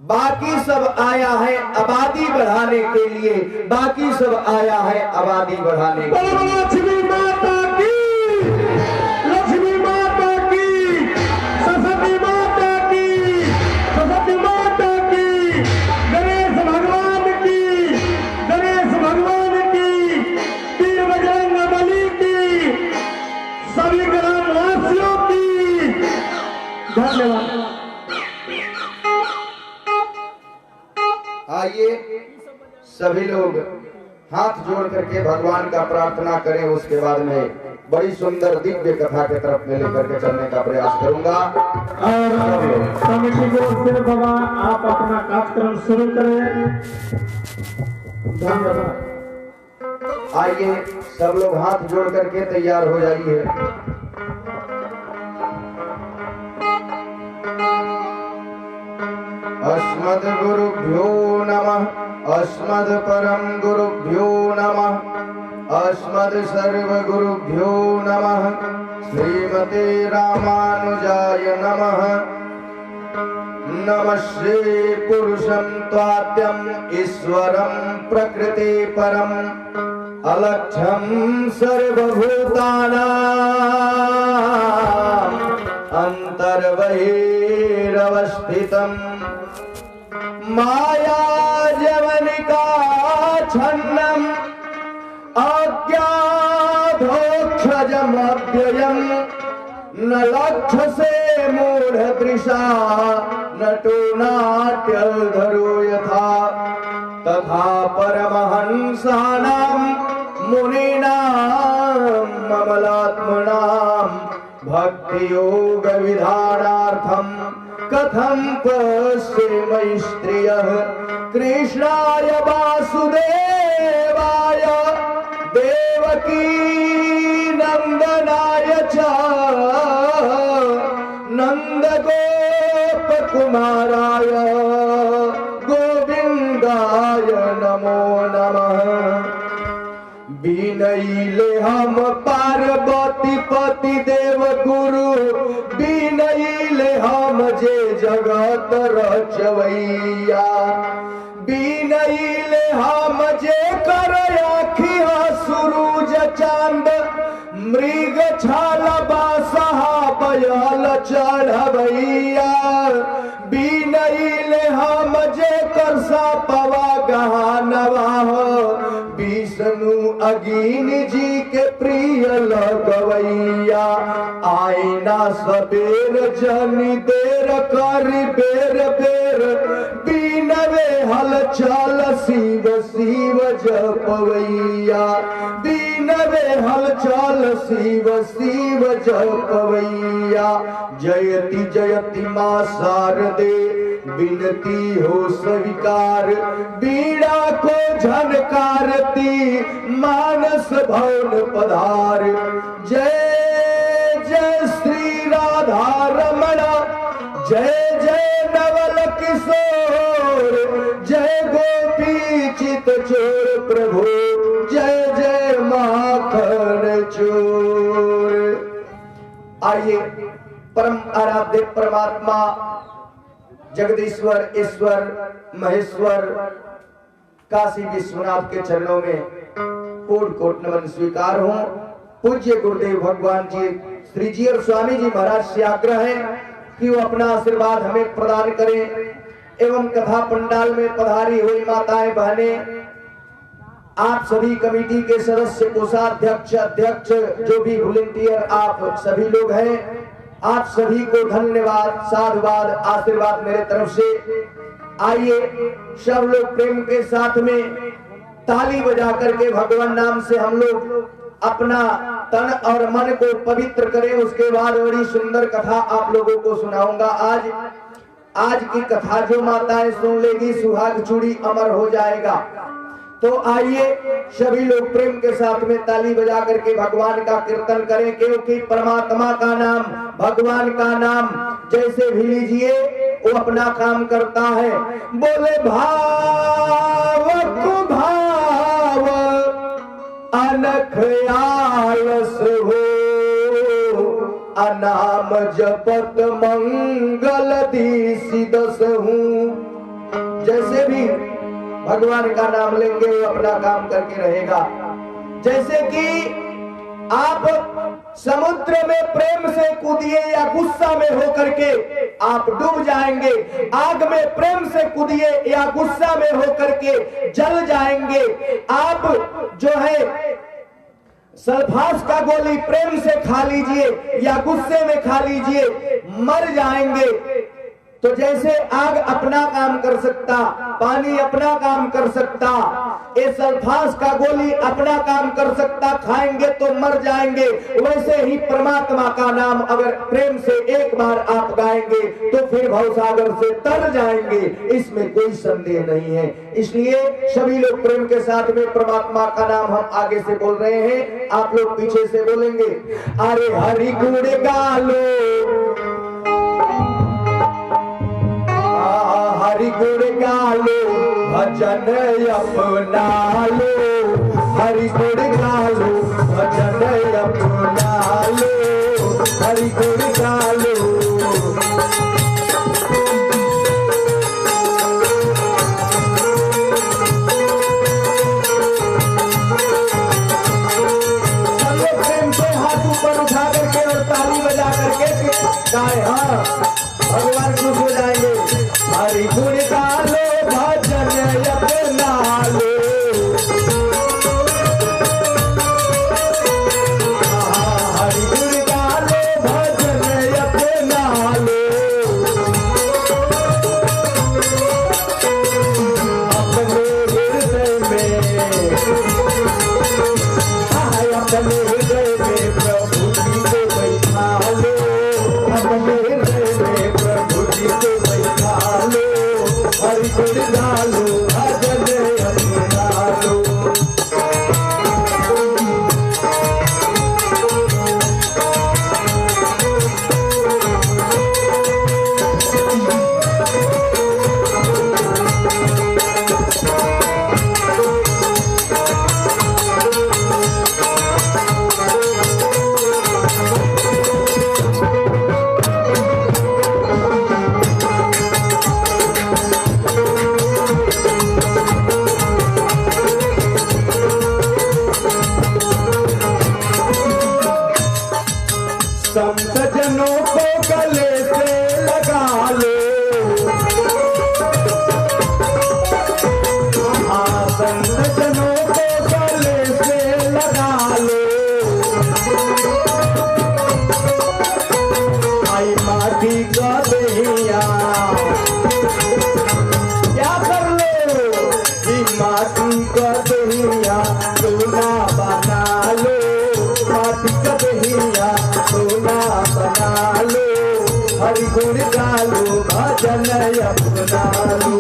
बाकी सब आया है आबादी बढ़ाने के लिए, बाकी सब आया है आबादी बढ़ाने के लिए। लक्ष्मी माता की, लक्ष्मी माता की, सरस्वती माता की, सरस्वती माता की, गणेश भगवान की, गणेश भगवान की, वीर बजरंगबली की, सभी ग्रामवासियों की धन्यवाद। आइए सभी लोग हाथ जोड़ करके भगवान का प्रार्थना करें। उसके बाद में बड़ी सुंदर दिव्य कथा के तरफ में लेकर के चलने का प्रयास करूंगा। और कमेटी की ओर से बाबा आप अपना कार्यक्रम शुरू करें। धन्यवाद। आइए सब लोग हाथ जोड़ करके तैयार हो जाइए। अस्मद् गुरुभ्यो नमः, अस्मद् परम गुरुभ्यो नमः, अस्मद् सर्व गुरुभ्यो नमः। श्रीमते रामानुजाय नमः। नमस्ते पुरुषं त्वाद्यं ईश्वरं प्रकृति परम् अलक्ष्यं सर्वभूतानां अंतर्बहिरवस्थितम् माया जवनिका छन्नम् अज्ञाधोक्षजमव्ययम् न लक्ष्य से मूढ़ दृशा नटो नाट्यधरो यथा तथा परमहंसानां मुनीनां ममलात्मनां भक्ति योग विधानार्थं कथं पश्येम स्त्रियः कृष्णाय वासुदेवाय देवकी नंदनाय च नंदगोपकुमाराय गोविंदाय नमो नमः। बीनैले हम पार्वती पति देव गुरु, बीनैले हम जे जगत रचवैया, बीनैले हम जे कर आखिया सूरज चांद मृग छाल बासहा बयल चढ़वैया, बीनैले हम जे कर सापवा गहनवा विष्णु अगीन जी के प्रिय लगवैया। आईना सबेर जनी देर कर बेर बेर बीनवे हल चल शिव शिव जपवैया, बीनवे हल चल शिव शिव जपवैया। जयति जयति मां शारदे विनती हो स्वीकार, बीड़ा को झनकारती मानस भवन पधार। जय जय श्री राधा रमण, जय जय नवल किशोर, जय गोपी चित चोर प्रभु, जय जय माखन चोर। आइए परम आराध्य परमात्मा जगदीश्वर ईश्वर महेश्वर काशी विश्वनाथ के चरणों में कोट कोट नमन स्वीकार हो। पूज्य गुरुदेव भगवान जी श्री जी और स्वामी जी महाराज से आग्रह है कि वो अपना आशीर्वाद हमें प्रदान करें एवं कथा पंडाल में पधारी हुई माताएं बहनें, आप सभी कमेटी के सदस्य कोषाध्यक्ष अध्यक्ष जो भी वॉलंटियर आप सभी लोग हैं, आप सभी को धन्यवाद साधुवाद आशीर्वाद मेरे तरफ से। आइए सब लोग प्रेम के साथ में ताली बजा करके भगवान नाम से हम लोग अपना तन और मन को पवित्र करें। उसके बाद बड़ी सुंदर कथा आप लोगों को सुनाऊंगा। आज की कथा जो माताएं सुन लेगी सुहाग चूड़ी अमर हो जाएगा। तो आइए सभी लोग प्रेम के साथ में ताली बजा करके भगवान का कीर्तन करें, क्योंकि परमात्मा का नाम भगवान का नाम जैसे भी लीजिए वो अपना काम करता है। बोले भाव को भाव अनख आलस हो, अनाम जपत मंगल दीसी दस हूँ। जैसे भी भगवान का नाम लेंगे वो अपना काम करके रहेगा। जैसे कि आप समुद्र में प्रेम से कूदिए या गुस्सा में होकर के आप डूब जाएंगे, आग में प्रेम से कूदिए या गुस्सा में होकर के जल जाएंगे। आप जो है सल्फास का गोली प्रेम से खा लीजिए या गुस्से में खा लीजिए, मर जाएंगे। तो जैसे आग अपना काम कर सकता, पानी अपना काम कर सकता, ये सल्फास का गोली अपना काम कर सकता, खाएंगे तो मर जाएंगे, वैसे ही परमात्मा का नाम अगर प्रेम से एक बार आप गाएंगे तो फिर भवसागर से तर जाएंगे, इसमें कोई संदेह नहीं है। इसलिए सभी लोग प्रेम के साथ में परमात्मा का नाम हम आगे से बोल रहे हैं, आप लोग पीछे से बोलेंगे। अरे हरि गुण गालो, हरि गुण गालो, भजन अपना लो, हरि गुण गालो, भजन अपना लो, हरि गुण गालो। चलो प्रेम से हाथ ऊपर उठा करके और ताली बजा करके गाए, हाँ भगवान खुश हो जाएंगे। हरि गुण गालो, भजन अपना लो, हरि गुण गालो, भजन अपना लो। अपने हृदय में, अपने हृदय में प्रभु जी को बैठा लो, अपने हृदय में प्रभु जी को बैठा लो, हरि गुण गालो, भजन अपना लो। संत जनों को गले से लगा लो, हाँ संत जनों को गले से लगा लो। आई माटी का दहिया क्या कर लो, ई माटी का दहिया सोना बना लो, माटी का दहिया सोना बना लो, हरि गुण गालो, भजन अपना लो।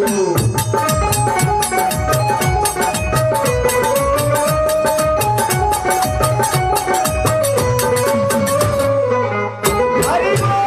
हरि बोल।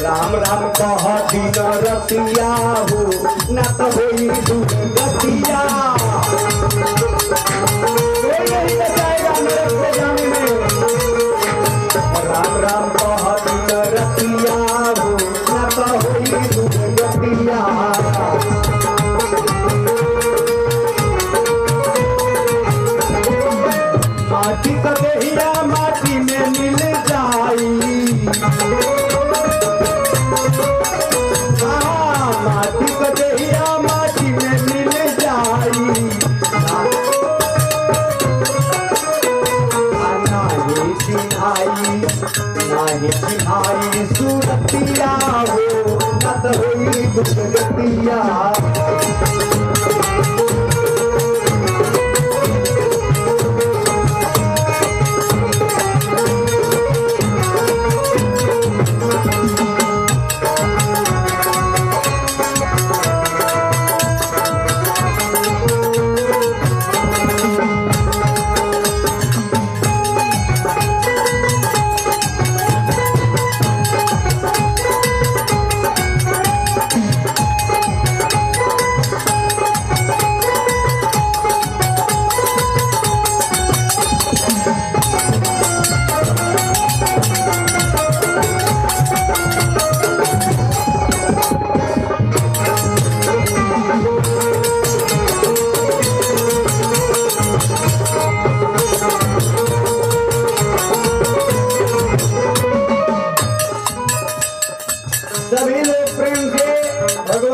राम राम कह दिन रतिया हो, न तो होई दुर्गतिया, कोई नहीं बचाएगा नरक से जाने में। राम राम कह दिन रतिया हो, न तो होई दुर्गतिया। माटी का दहिया माटी में मिल जाई, माटी का दहिया माटी में मिल जाई। नाही सिन्हाई, नाही सिन्हाई सूरतिया हो, न तो होई दुर्गतिया।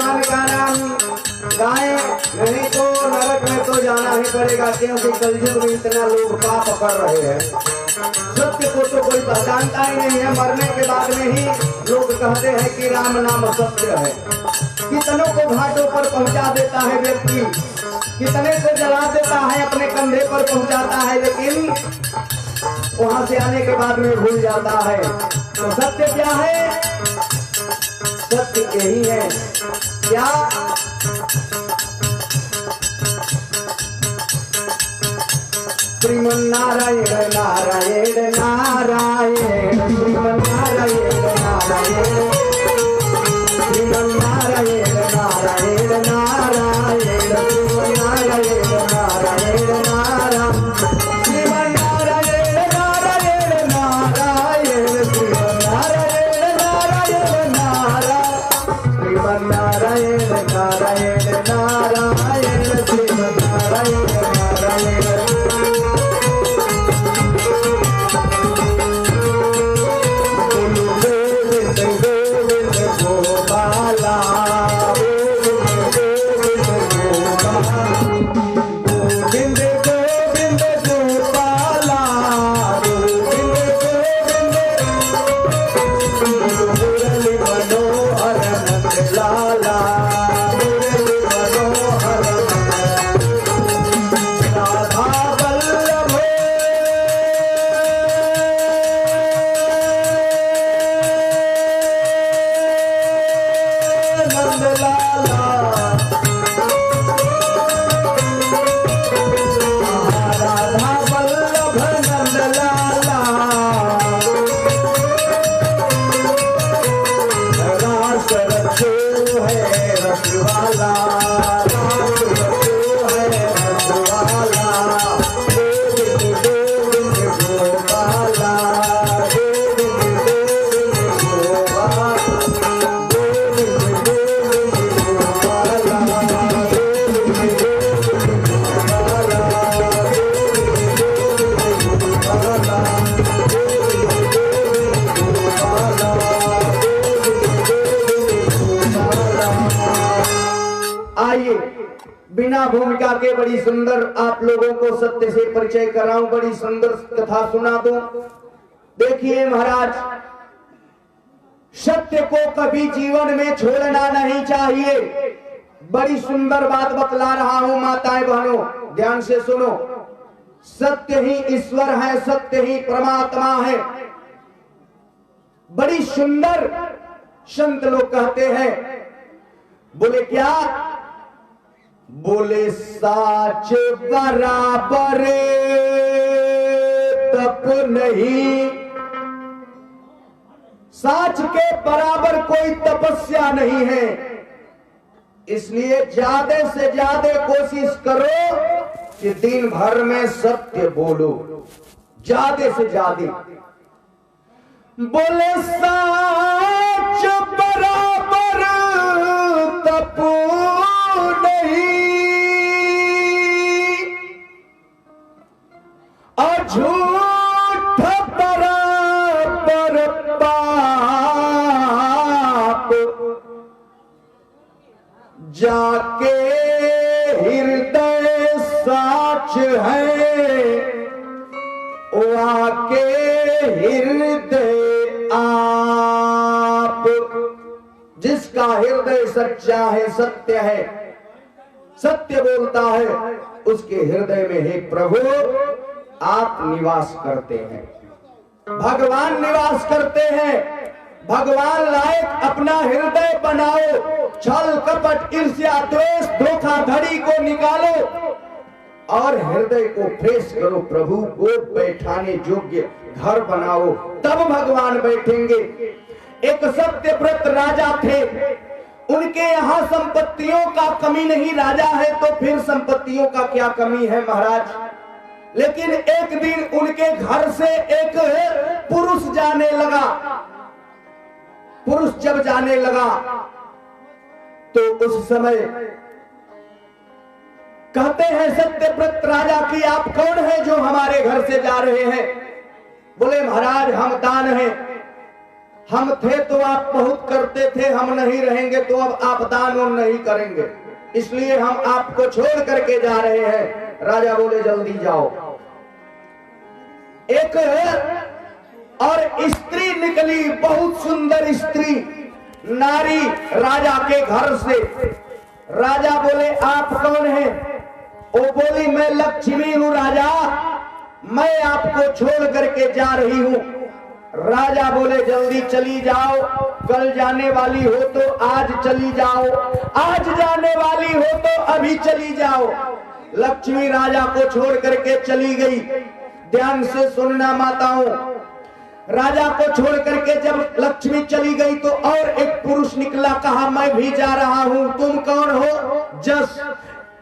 भगवान का नाम गाएं, नहीं तो नरक में तो जाना ही पड़ेगा, क्योंकि कलयुग में इतना लोग पाप कर रहे हैं। सत्य को तो कोई पहचानता ही नहीं है, मरने के बाद में ही लोग कहते हैं कि राम नाम सत्य है। कितनों को घाटों पर पहुंचा देता है व्यक्ति, कितने को जला देता है, अपने कंधे पर पहुंचाता है, लेकिन वहां से आने के बाद में भूल जाता है। तो सत्य क्या है? सत्य यही है क्या? श्रीमन नारायण नारायण नारायण, श्रीमन नारायण नारायण, श्रीमन नारायण नारायण नारायण, श्रीमन नारायण नारायण नारायण, श्रीमन नारायण नारायण नारायण, श्रीमन नारायण नारायण नारायण, श्रीमन नारायण नारायण नारायण, श्रीमन नारायण नारायण। बिना भूमिका के बड़ी सुंदर आप लोगों को सत्य से परिचय कराऊं, बड़ी सुंदर कथा सुना दूं। देखिए महाराज, सत्य को कभी जीवन में छोड़ना नहीं चाहिए। बड़ी सुंदर बात बतला रहा हूं माताएं बहनों, ध्यान से सुनो। सत्य ही ईश्वर है, सत्य ही परमात्मा है। बड़ी सुंदर संत लोग कहते हैं, बोले क्या? बोले साच बराबर तप नहीं, साच के बराबर कोई तपस्या नहीं है। इसलिए ज्यादा से ज्यादा कोशिश करो कि दिन भर में सत्य बोलो, ज्यादा से ज्यादा। बोले साच बराबर तप नहीं, और झूठ बराबर पाप, जाके हृदय साच है, वाके हृदय आप। जिसका हृदय सच्चा है, सत्य है, सत्य बोलता है, उसके हृदय में हे प्रभु आप निवास करते हैं, भगवान निवास करते हैं। भगवान लायक अपना हृदय बनाओ, छल कपट ईर्ष्या द्वेष धोखाधड़ी को निकालो और हृदय को फ्रेश करो। प्रभु को बैठाने योग्य घर बनाओ, तब भगवान बैठेंगे। एक सत्यव्रत राजा थे, उनके यहाँ संपत्तियों का कमी नहीं। राजा है तो फिर संपत्तियों का क्या कमी है महाराज। लेकिन एक दिन उनके घर से एक पुरुष जाने लगा। पुरुष जब जाने लगा तो उस समय कहते हैं सत्यव्रत राजा की, आप कौन है जो हमारे घर से जा रहे हैं? बोले महाराज हम दान हैं, हम थे तो आप बहुत करते थे, हम नहीं रहेंगे तो अब आप दान और नहीं करेंगे, इसलिए हम आपको छोड़ करके जा रहे हैं। राजा बोले जल्दी जाओ। एक और स्त्री निकली, बहुत सुंदर स्त्री नारी राजा के घर से। राजा बोले आप कौन हैं? वो बोली मैं लक्ष्मी हूं राजा, मैं आपको छोड़ करके जा रही हूं। राजा बोले जल्दी चली जाओ, कल जाने वाली हो तो आज चली जाओ, आज जाने वाली हो तो अभी चली जाओ। लक्ष्मी राजा को छोड़ करके चली गई। ध्यान से सुनना माताओं, राजा को छोड़ करके जब लक्ष्मी चली गई तो और एक पुरुष निकला, कहा मैं भी जा रहा हूं, तुम कौन हो? जस।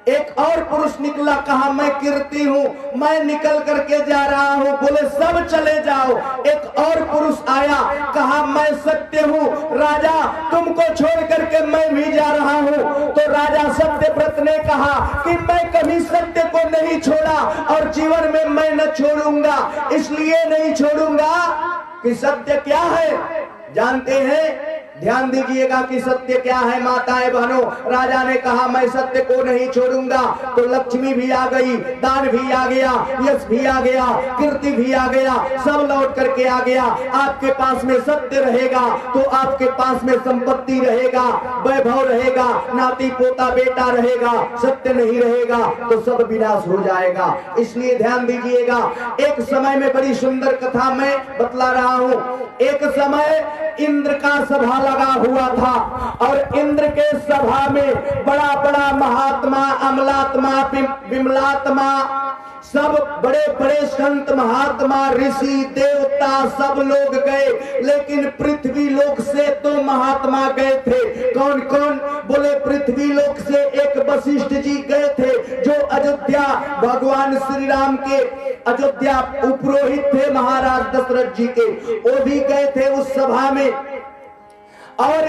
एक और पुरुष निकला, कहा मैं कीर्ति हूं, मैं निकल करके जा रहा हूं। बोले सब चले जाओ। एक और पुरुष आया, कहा मैं सत्य हूं राजा, तुमको छोड़ करके मैं भी जा रहा हूं। तो राजा सत्यव्रत ने कहा कि मैं कभी सत्य को नहीं छोड़ा और जीवन में मैं न छोड़ूंगा, इसलिए नहीं छोड़ूंगा कि सत्य क्या है जानते हैं? ध्यान दीजिएगा कि सत्य क्या है माताएं बहनों। राजा ने कहा मैं सत्य को नहीं छोड़ूंगा। तो लक्ष्मी भी आ गई, दान भी आ गया, यश भी आ गया, कीर्ति भी आ गया, सब लौट करके आ गया। आपके पास में सत्य रहेगा तो आपके पास में संपत्ति रहेगा, वैभव रहेगा, नाती पोता बेटा रहेगा। सत्य नहीं रहेगा तो सब विनाश हो जाएगा। इसलिए ध्यान दीजिएगा। एक समय में बड़ी सुंदर कथा मैं बतला रहा हूं। एक समय इंद्र का सभा लगा हुआ था और इंद्र के सभा में बड़ा बड़ा महात्मा, अमलात्मा, विमलात्मा, सब बड़े बड़े संत महात्मा, ऋषि, देवता सब लोग गए। लेकिन पृथ्वी लोक से तो महात्मा गए थे। कौन कौन? बोले पृथ्वी लोक से एक वशिष्ठ जी गए थे, जो अयोध्या भगवान श्री राम के अयोध्या उपरोहित थे महाराज दशरथ जी के, वो भी गए थे उस सभा में। और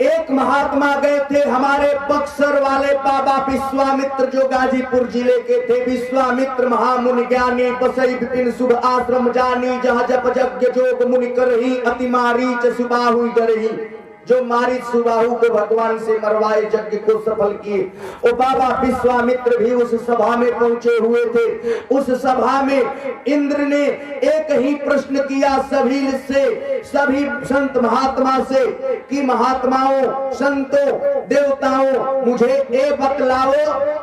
एक महात्मा गए थे हमारे बक्सर वाले बाबा विश्वामित्र, जो गाजीपुर जिले के थे। विश्वामित्र महामुनि ज्ञानी, बसई विपिन शुभ आश्रम जानी, जहाँ जप यज्ञ जोग मुनि करही, अति मारीच सुबाहु डरही। जो मारीच सुबाहु को भगवान से मरवाए, यज्ञ को सफल किए, वो बाबा विश्वामित्र भी उस सभा में पहुंचे हुए थे। उस सभा में इंद्र ने एक ही प्रश्न किया सभी से, सभी संत महात्मा से कि महात्माओं, संतों, देवताओं, मुझे ये बतलाओ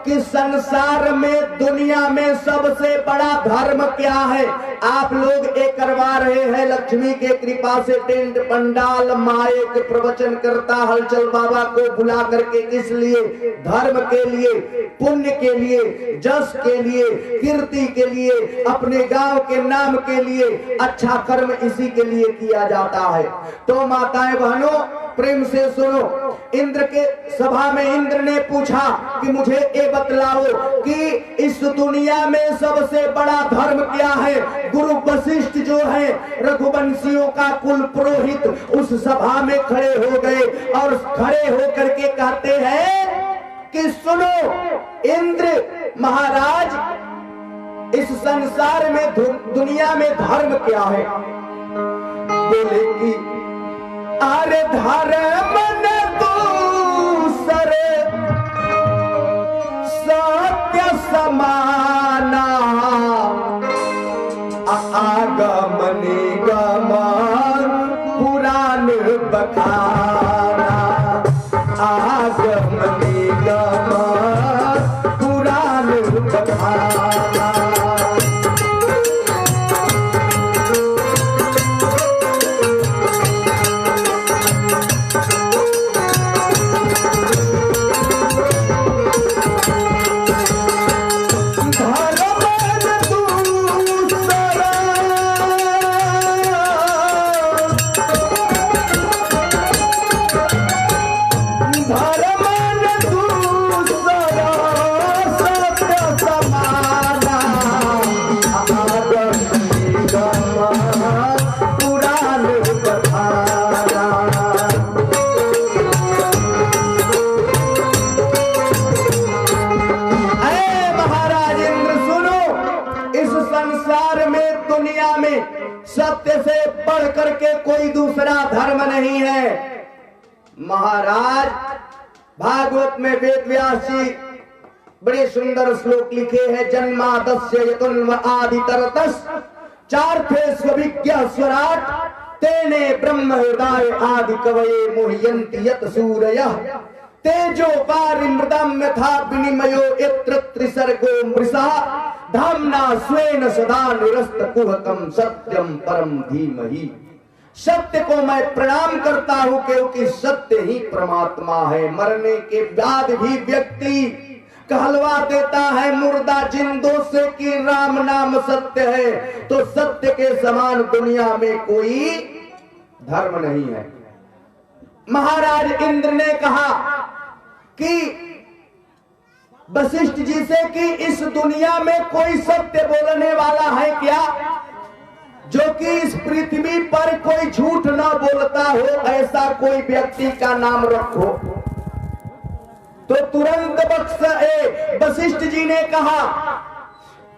कि संसार में, दुनिया में सबसे बड़ा धर्म क्या है? आप लोग ये करवा रहे हैं लक्ष्मी के कृपा से टेंट पंडाल, माइक, प्रवचन करता, हलचल बाबा को बुला करके, किस लिए? धर्म के लिए, पुण्य के लिए, जस के लिए, कीर्ति के लिए, अपने गांव के नाम के लिए। अच्छा कर्म इसी के लिए किया जाता है। तो माताएं बहनों प्रेम से सुनो। इंद्र के सभा में इंद्र ने पूछा कि मुझे ये बतलाओ कि इस दुनिया में सबसे बड़ा धर्म क्या है? गुरु वशिष्ठ जो है रघुवंशियों का कुल पुरोहित उस सभा में खड़े हो गए और खड़े होकर के कहते हैं कि सुनो इंद्र महाराज, इस संसार में, दुनिया में धर्म क्या है? बोले कि अरे धर्म न दूसरे सत्य समाना, आगम निगम पुराण बखाना, आगम निगम पुराण बखाना। धर्म न दूसरा बढ़ करके कोई दूसरा धर्म नहीं है। महाराज भागवत में वेद व्यास जी बड़े सुंदर श्लोक लिखे हैं। जन्मादस्य यतुन्व आदितरतस चार्थे स्वविज्ञ स्वराट तेने ब्रह्म हृदय आदि कवये मुह्यन्ति यत सूरयः तेजो पारिमृतम् यथा विनिमयो यत्र त्रिसर्गो मृषा धाम्ना स्वेन सदा निरस्तकुहकम् सत्यम परम धीमहि। सत्य को मैं प्रणाम करता हूं क्योंकि सत्य ही परमात्मा है। मरने के बाद भी व्यक्ति कहलवा देता है मुर्दा जिंदों से कि राम नाम सत्य है, तो सत्य के समान दुनिया में कोई धर्म नहीं है। महाराज इंद्र ने कहा कि वशिष्ठ जी से कि इस दुनिया में कोई सत्य बोलने वाला है क्या, जो कि इस पृथ्वी पर कोई झूठ ना बोलता हो, ऐसा कोई व्यक्ति का नाम रखो। तो तुरंत वशिष्ठ जी ने कहा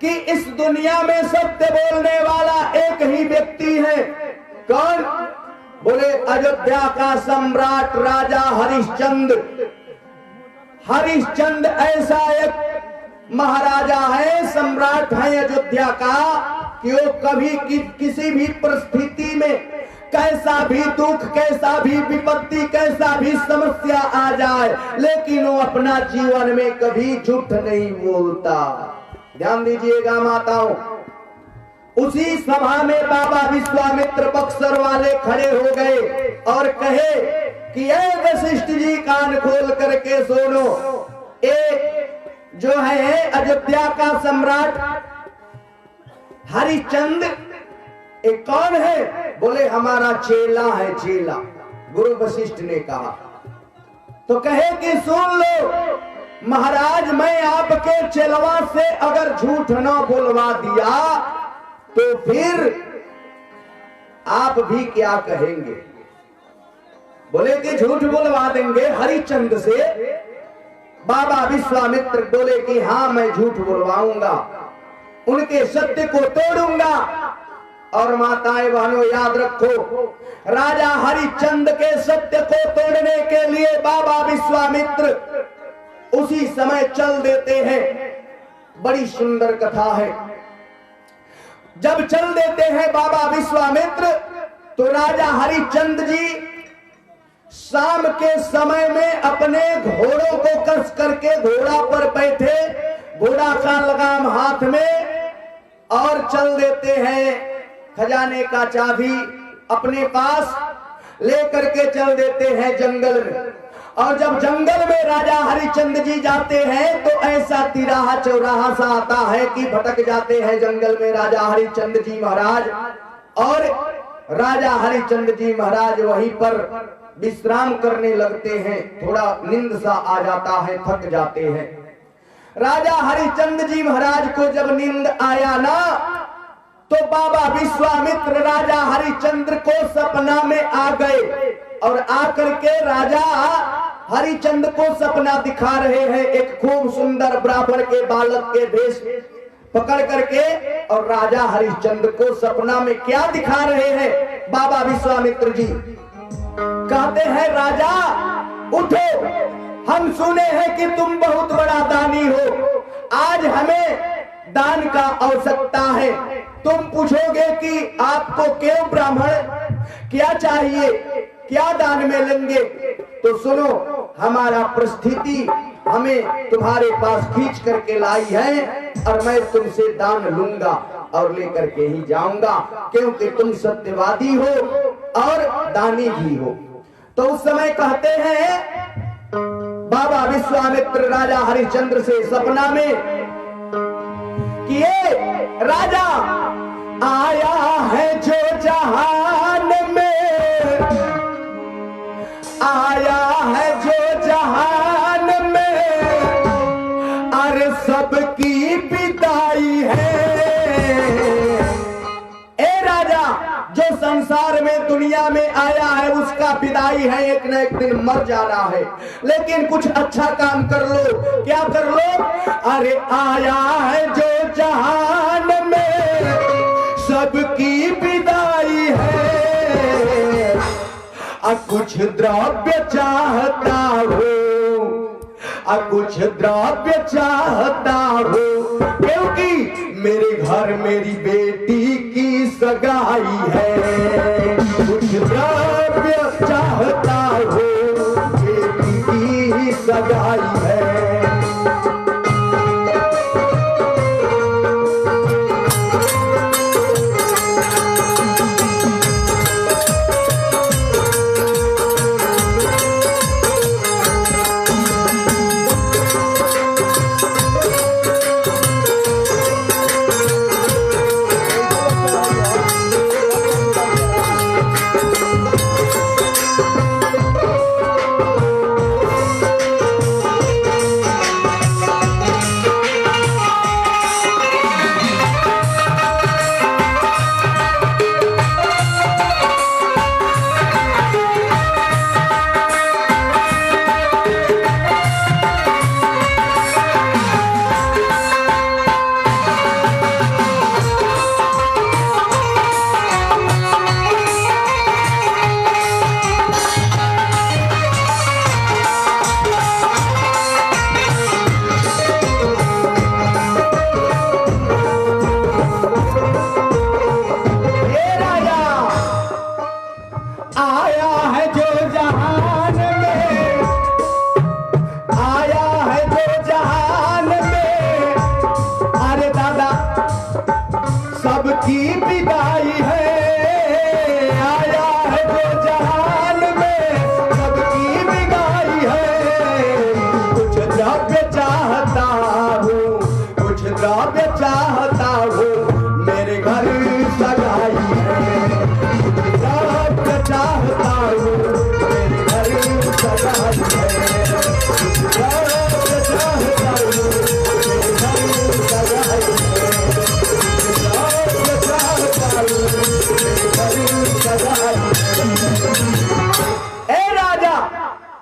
कि इस दुनिया में सत्य बोलने वाला एक ही व्यक्ति है। कौन? बोले अयोध्या का सम्राट राजा हरिश्चंद्र। हरिश्चंद्र ऐसा एक महाराजा है, सम्राट है अयोध्या का, कि वो कभी किसी भी परिस्थिति में कैसा भी दुख, कैसा भी विपत्ति, कैसा भी समस्या आ जाए, लेकिन वो अपना जीवन में कभी झूठ नहीं बोलता। ध्यान दीजिएगा माताओं। उसी सभा में बाबा विश्वामित्र बक्सर वाले खड़े हो गए और कहे कि ये वशिष्ठ जी कान खोल करके सुनो, एक जो है अयोध्या का सम्राट हरिश्चंद्र एक कौन है? बोले हमारा चेला है, चेला। गुरु वशिष्ठ ने कहा तो कहे कि सुन लो महाराज, मैं आपके चेलवा से अगर झूठ ना बोलवा दिया तो फिर आप भी क्या कहेंगे? बोले कि झूठ बोलवा देंगे हरिश्चंद्र से। बाबा विश्वामित्र बोले कि हाँ मैं झूठ बोलवाऊंगा, उनके सत्य को तोड़ूंगा। और माताएं बहनों याद रखो, राजा हरिश्चंद्र के सत्य को तोड़ने के लिए बाबा विश्वामित्र उसी समय चल देते हैं। बड़ी सुंदर कथा है। जब चल देते हैं बाबा विश्वामित्र तो राजा हरिश्चंद्र जी शाम के समय में अपने घोड़ों को कस करके घोड़ा पर बैठे, घोड़ा का लगाम हाथ में, और चल देते हैं। खजाने का चाबी अपने पास लेकर के चल देते हैं जंगल में। और जब जंगल में राजा हरिश्चंद्र जी जाते हैं तो ऐसा तिराहा चौराहा सा आता है कि भटक जाते हैं जंगल में राजा हरिश्चंद्र जी महाराज। और राजा हरिश्चंद्र जी महाराज वहीं पर विश्राम करने लगते हैं। थोड़ा नींद सा आ जाता है, थक जाते हैं। राजा हरिश्चंद्र जी महाराज को जब नींद आया ना तो बाबा विश्वामित्र राजा हरिश्चंद्र को सपना में आ गए और आकर के राजा हरिश्चंद्र को सपना दिखा रहे हैं। एक खूब सुंदर ब्राह्मण के बालक के भेष पकड़ करके, और राजा हरिश्चंद्र को सपना में क्या दिखा रहे हैं बाबा विश्वामित्र जी? कहते हैं राजा उठो, हम सुने हैं कि तुम बहुत बड़ा दानी हो, आज हमें दान का आवश्यकता है। तुम पूछोगे कि आपको क्यों ब्राह्मण, क्या चाहिए, क्या दान में लेंगे? तो सुनो, हमारा परिस्थिति हमें तुम्हारे पास खींच करके लाई है और मैं तुमसे दान लूंगा और लेकर के ही जाऊंगा, क्योंकि तुम सत्यवादी हो और दानी भी हो। तो उस समय कहते हैं बाबा विश्वामित्र राजा हरिश्चंद्र से सपना में कि ये राजा आया है जो जहान में, आया है जो जहान में, अरे सबकी विदाई है। ए राजा, जो संसार में दुनिया में आया है उसका विदाई है, एक न एक दिन मर जाना है, लेकिन कुछ अच्छा काम कर लो। क्या कर लो? अरे आया है जो जहान में सबकी विदाई है। कुछ द्रव्य चाहता हूँ, कुछ द्रव्य चाहता हूँ, क्योंकि मेरे घर मेरी बेटी की सगाई है। कुछ द्रव्य चाहता हूँ, बेटी की सगाई है। सबकी विदाई है, आया है जो जहान में, सबकी विदाई है। कुछ द्रव्य चाहता हूँ, कुछ द्रव्य चाहता हूँ, मेरे घर सगाई है। कुछ द्रव्य चाहता हूँ, मेरे घर सगाई है। कुछ द्रव्य चाहता हूँ, मेरे घर सगाई है। ए राजा,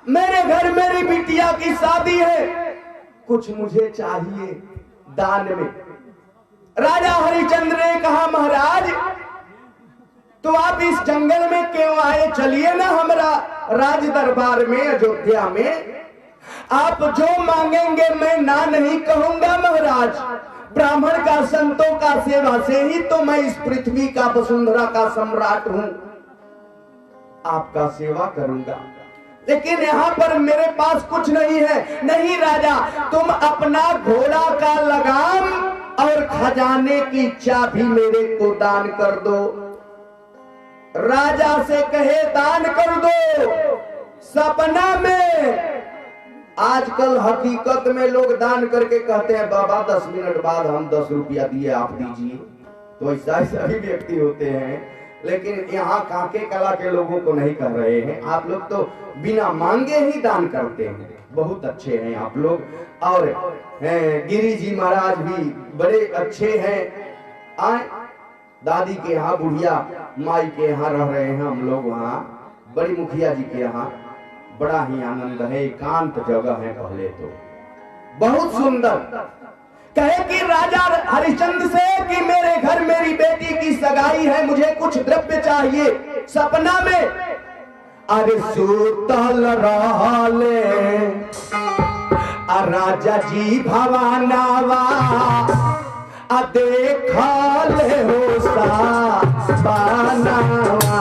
मेरे घर मेरी बिटिया की शादी है, कुछ मुझे चाहिए दान में। राजा हरिश्चंद्र ने कहा, महाराज तो आप इस जंगल में क्यों आए? चलिए ना हमारा राज दरबार में अयोध्या में, आप जो मांगेंगे मैं ना नहीं कहूंगा महाराज। ब्राह्मण का, संतों का सेवा से ही तो मैं इस पृथ्वी का, वसुंधरा का सम्राट हूं। आपका सेवा करूंगा, लेकिन यहाँ पर मेरे पास कुछ नहीं है। नहीं राजा, तुम अपना घोड़ा का लगाम और खजाने की चाबी मेरे को दान कर दो। राजा से कहे दान कर दो। सपना में, आजकल हकीकत में लोग दान करके कहते हैं बाबा 10 मिनट बाद हम 10 रुपया दिए आप दीजिए, तो ऐसा सभी व्यक्ति होते हैं। लेकिन यहाँ कांके कला के लोगों को नहीं कर रहे हैं। आप लोग तो बिना मांगे ही दान करते हैं, बहुत अच्छे हैं आप लोग। और गिरी जी महाराज भी बड़े अच्छे हैं। आए दादी के यहाँ, बुढ़िया माई के यहाँ रह रहे हैं हम लोग, वहाँ बड़ी मुखिया जी के यहाँ बड़ा ही आनंद है। एकांत जगह है, पहले तो बहुत सुंदर। कहे कि राजा हरिश्चंद्र से कि मेरे घर मेरी बेटी की सगाई है, मुझे कुछ द्रव्य चाहिए। सपना में अरे सुतल रहले राजा जी भवानावा, देखा ले हो सा बानावा।